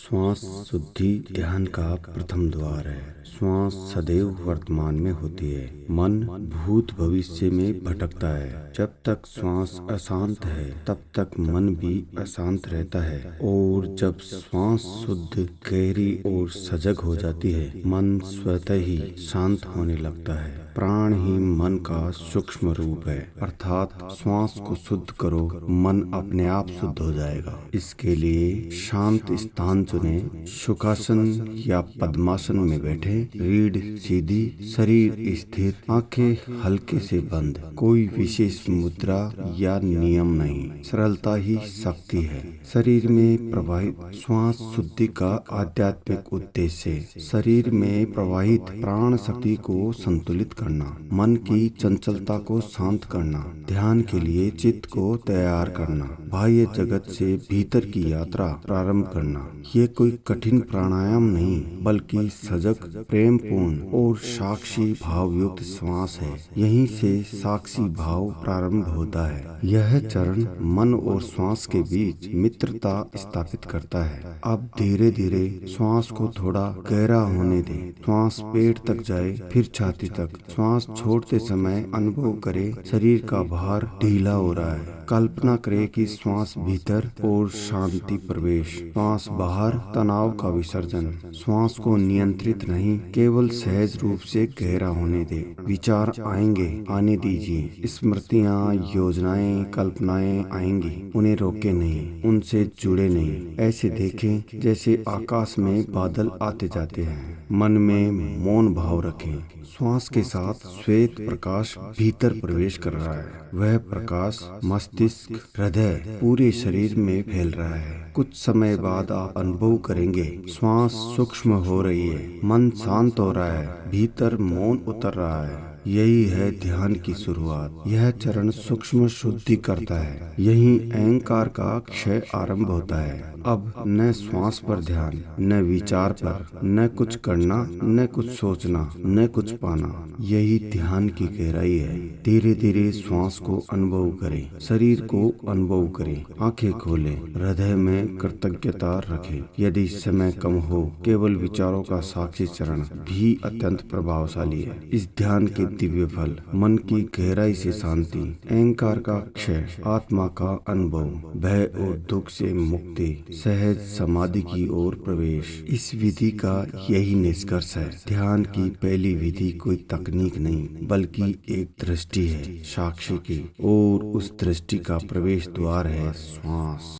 श्वास शुद्धि ध्यान का प्रथम द्वार है। श्वास सदैव वर्तमान में होती है। मन भूत भविष्य में भटकता है। जब तक श्वास अशांत है तब तक मन भी अशांत रहता है, और जब श्वास शुद्ध, गहरी और सजग हो जाती है, मन स्वतः ही शांत होने लगता है। प्राण ही मन का सूक्ष्म रूप है, अर्थात श्वास को शुद्ध करो, मन अपने आप शुद्ध हो जाएगा। इसके लिए शांत स्थान चुने। सुखासन या पद्मासन में बैठे, रीढ़ सीधी, शरीर स्थिर, आंखें हल्के से बंद। कोई विशेष मुद्रा या नियम नहीं, सरलता ही शक्ति है। शरीर में प्रवाहित श्वास शुद्धि का आध्यात्मिक उद्देश्य है। शरीर में प्रवाहित प्राण शक्ति को संतुलित करना, मन की चंचलता को शांत करना, ध्यान के लिए चित्त को तैयार करना, बाह्य जगत से भीतर की यात्रा प्रारंभ करना। ये कोई कठिन प्राणायाम नहीं, बल्कि सजग, प्रेम पूर्ण और साक्षी भाव युक्त श्वास है। यहीं से साक्षी भाव प्रारंभ होता है। यह चरण मन और श्वास के बीच मित्रता स्थापित करता है। अब धीरे धीरे श्वास को थोड़ा गहरा होने दें। श्वास पेट तक जाए, फिर छाती तक। श्वास छोड़ते समय अनुभव करें शरीर का भार ढीला हो रहा है। कल्पना करें कि श्वास भीतर और शांति प्रवेश, श्वास बाहर तनाव का विसर्जन। श्वास को नियंत्रित नहीं, केवल सहज रूप से गहरा होने दें। विचार आएंगे, आने दीजिए। स्मृतियाँ, योजनाएं, कल्पनाएं आएंगी, उन्हें रोके नहीं, उनसे जुड़े नहीं। ऐसे देखें जैसे आकाश में बादल आते जाते हैं। मन में मौन भाव रखें। श्वास के साथ श्वेत प्रकाश भीतर प्रवेश कर रहा है। वह प्रकाश मस्तिष्क, हृदय, पूरे शरीर में फैल रहा है। कुछ समय बाद आप अनुभव करेंगे श्वास सूक्ष्म हो रही है, मन शांत हो रहा है, भीतर मौन उतर रहा है। यही है ध्यान की शुरुआत। यह चरण सूक्ष्म शुद्धि करता है। यही अहंकार का क्षय आरंभ होता है। अब न श्वास पर ध्यान, न विचार पर, न कुछ करना, न कुछ सोचना, न कुछ पाना। यही ध्यान की गहराई है। धीरे धीरे श्वास को अनुभव करें, शरीर को अनुभव करें, आंखें खोलें, हृदय में कृतज्ञता रखें। यदि समय कम हो, केवल विचारों का साक्षी चरण भी अत्यंत प्रभावशाली है। इस ध्यान के दिव्य फल, मन की गहराई से शांति, अहंकार का क्षय, आत्मा का अनुभव, भय और दुख से मुक्ति, सहज समाधि की ओर प्रवेश। इस विधि का यही निष्कर्ष है। ध्यान की पहली विधि कोई तकनीक नहीं, बल्कि एक दृष्टि है, साक्षी की, और उस दृष्टि का प्रवेश द्वार है श्वास।